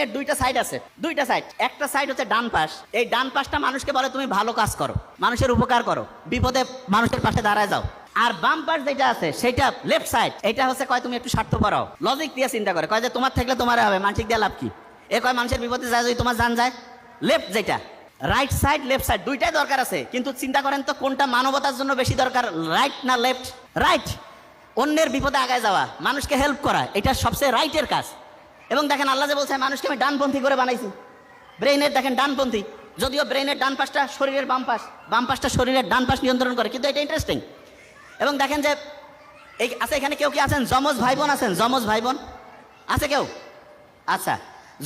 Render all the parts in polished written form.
এর দুইটা সাইড আছে, দুইটা সাইড। একটা সাইড হচ্ছে ডান পাশ। এই ডান পাশটা মানুষকে বলে তুমি ভালো কাজ করো, মানুষের উপকার করো, বিপদে মানুষের পাশে দাঁড়ায় যাও। আর বাম পাশ যেটা আছে সেটা লেফট সাইড, এটা হচ্ছে কয় তুমি একটু স্বার্থপর হও, লজিক দিয়ে চিন্তা করে, কয় যে তোমার থাকলে তোমার হবে, মানসিক দিয়ে লাভ কি, এ কয় মানুষের বিপদে যায় যদি তোমার জান যায়। লেফট যেটা, রাইট সাইড লেফট সাইড দুইটাই দরকার আছে, কিন্তু চিন্তা করেন তো কোনটা মানবতার জন্য বেশি দরকার, রাইট না লেফট? রাইট। অন্যের বিপদে আগায় যাওয়া, মানুষকে হেল্প করা, এটা সবচেয়ে রাইটের কাজ। এবং দেখেন আল্লাহ যে বলছে মানুষকে আমি ডানপন্থী করে বানাইছি, ব্রেইনের দেখেন ডানপন্থী, যদিও ব্রেইনের ডান পাশটা শরীরের বাম পাশ, বাম পাশটা শরীরের ডান পাশ নিয়ন্ত্রণ করে, কিন্তু এটা ইন্টারেস্টিং। এবং দেখেন যে এই আছে এখানে কেউ কি আছেন যমজ ভাই বোন আছেন? যমজ ভাই বোন আছে কেউ? আচ্ছা,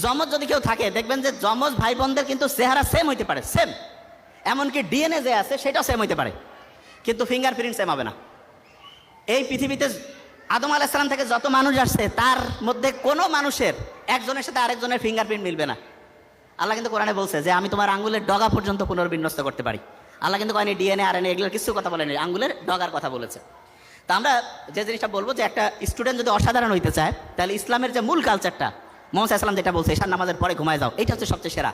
যমজ যদি কেউ থাকে দেখবেন যে যমজ ভাই বোনদের কিন্তু চেহারা সেম হইতে পারে, সেম, এমনকি ডিএনএ যে আছে সেটাও সেম হইতে পারে, কিন্তু ফিঙ্গারপ্রিন্ট সেম হবে না। এই পৃথিবীতে আদম আলাইহিস সালাম থেকে যত মানুষ আসছে তার মধ্যে কোনো মানুষের একজনের সাথে আরেকজনের ফিঙ্গারপ্রিন্ট মিলবে না। আল্লাহ কিন্তু কোরআনে বলছে যে আমি তোমার আঙ্গুলের ডগা পর্যন্ত পুনর্বিন্যস্ত করতে পারি। আল্লাহ কিন্তু কয়নি ডিএনএ আরএনএ এগুলোর কিছু কথা বলেনি, আঙ্গুলের ডগার কথা বলেছে। তা আমরা যে জিনিসটা বলবো যে একটা স্টুডেন্ট যদি অসাধারণ হইতে চায় তাহলে ইসলামের যে মূল কালচারটা, মুহাম্মদ সাল্লাল্লাহু আলাইহি ওয়াসাল্লাম যেটা বলছে ঈশার নামাজের পরে ঘুমায় যাও, এটা হচ্ছে সবচেয়ে সেরা।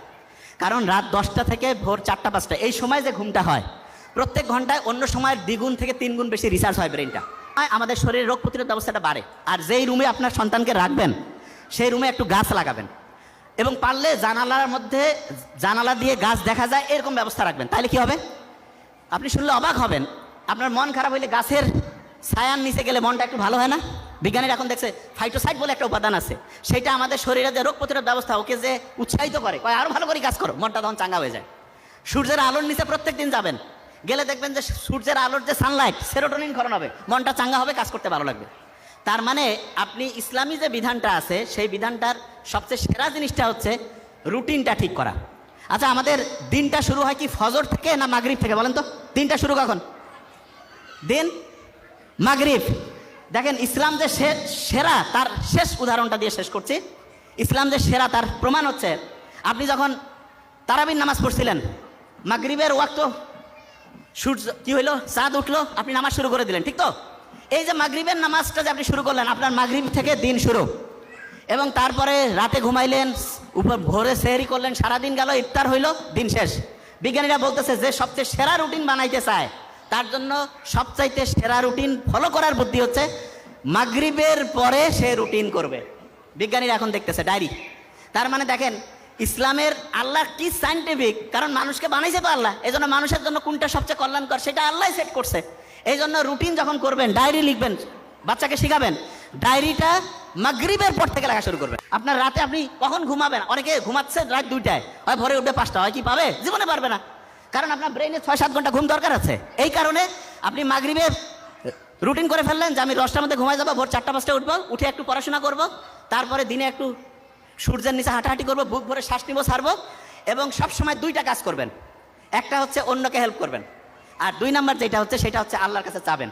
কারণ রাত 10টা থেকে ভোর 4টা-5টা এই সময় যে ঘুমটা হয়, প্রত্যেক ঘন্টায় অন্য সময়ের 2 গুণ থেকে 3 গুণ বেশি রিসার্চ হয় ব্রেনটা, আমাদের শরীরের রোগ প্রতিরোধ ব্যবস্থাটা বাড়ে। আর যেই রুমে আপনার সন্তানকে রাখবেন সেই রুমে একটু গাছ লাগাবেন, এবং পারলে জানালার মধ্যে জানালা দিয়ে গাছ দেখা যায় এরকম ব্যবস্থা রাখবেন। তাহলে কি হবে আপনি শুনলে অবাক হবেন, আপনার মন খারাপ হইলে গাছের ছায়ার নিচে গেলে মনটা একটু ভালো হয় না? বিজ্ঞানীরা এখন দেখছে ফাইটোসাইট বলে একটা উপাদান আছে, সেটা আমাদের শরীরে যে রোগ প্রতিরোধ ব্যবস্থা ওকে যে উৎসাহিত করে, কয় আরো ভালো করে কাজ করো, মনটা তখন চাঙ্গা হয়ে যায়। সূর্যের আলোর নিচে প্রত্যেক দিন যাবেন, গেলে দেখবেন যে সূর্যের আলোর যে সানলাইট, সেরোটোনিন ক্ষরণ হবে, মনটা চাঙ্গা হবে, কাজ করতে ভালো লাগবে। তার মানে আপনি ইসলামী যে বিধানটা আছে সেই বিধানটার সবচেয়ে সেরা জিনিসটা হচ্ছে রুটিনটা ঠিক করা। আচ্ছা, আমাদের দিনটা শুরু হয় কি ফজর থেকে না মাগরিব থেকে বলেন তো? দিনটা শুরু কখন? দিন মাগরিব। দেখেন ইসলাম যে সেরা তার শেষ উদাহরণটা দিয়ে শেষ করছি। ইসলাম যে সেরা তার প্রমাণ হচ্ছে আপনি যখন তারাবির নামাজ পড়ছিলেন, মাগরিবের ওয়াক্ত সূর্য কি হইলো, চাঁদ উঠলো, আপনি নামাজ শুরু করে দিলেন, ঠিক তো? এই যে মাগরিবের নামাজটা যে আপনি শুরু করলেন, আপনার মাগরিব থেকে দিন শুরু, এবং তারপরে রাতে ঘুমাইলেন, উপর ভোরে সেহরি করলেন, সারাদিন গেল, ইফতার হইল, দিন শেষ। বিজ্ঞানীরা বলতেছে যে সবচেয়ে সেরা রুটিন বানাইতে চায় তার জন্য সবচাইতে সেরা রুটিন ফলো করার বুদ্ধি হচ্ছে মাগরিবের পরে সে রুটিন করবে। বিজ্ঞানীরা এখন দেখতেছে ডায়েরি। তার মানে দেখেন ইসলামের আল্লাহ কি সায়েন্টিফিক, কারণ মানুষকে বানাইছে তো আল্লাহ, এই জন্য মানুষের জন্য কোনটা সবচেয়ে কল্যাণকর সেটা আল্লাহ সেট করছে। এই জন্য রুটিন যখন করবেন, ডায়েরি লিখবেন, বাচ্চাকে শিখাবেন, ডায়েরিটা মাগরিবের পর থেকে লেখা শুরু করবেন। আপনার রাতে আপনি কখন ঘুমাবেন? অনেকে ঘুমাচ্ছে রাত 2টায়, হয় ভোরে উঠবে 5টা, হয় কি পাবে? জীবনে পারবে না, কারণ আপনার ব্রেইনে 6-7 ঘন্টা ঘুম দরকার আছে। এই কারণে আপনি মাগরিবের রুটিন করে ফেললেন যে আমি 10টার মধ্যে ঘুমাই যাবো, ভোর 4টা-5টায় উঠবো, উঠে একটু পড়াশোনা করব, তারপরে দিনে একটু সূর্যের নিচে হাঁটাহাঁটি করবো, বুক ভরে শ্বাস নিব, ছাড়বো, এবং সবসময় 2টা কাজ করবেন। একটা হচ্ছে অন্যকে হেল্প করবেন, আর 2 নাম্বার যেটা হচ্ছে সেটা হচ্ছে আল্লাহর কাছে চাবেন।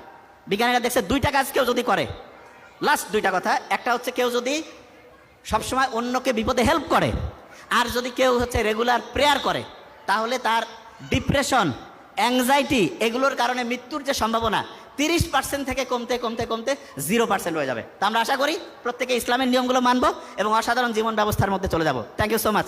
বিজ্ঞানীরা দেখছে 2টা কাজ কেউ যদি করে, লাস্ট 2টা কথা, একটা হচ্ছে কেউ যদি সবসময় অন্যকে বিপদে হেল্প করে, আর যদি কেউ হচ্ছে রেগুলার প্রেয়ার করে, তাহলে তার ডিপ্রেশন, অ্যাংজাইটি এগুলোর কারণে মৃত্যুর যে সম্ভাবনা 30% থেকে কমতে কমতে কমতে 0% হয়ে যাবে। তা আমরা আশা করি প্রত্যেকে ইসলামের নিয়মগুলো মানবো এবং অসাধারণ জীবন ব্যবস্থার মধ্যে চলে যাব। Thank you so much.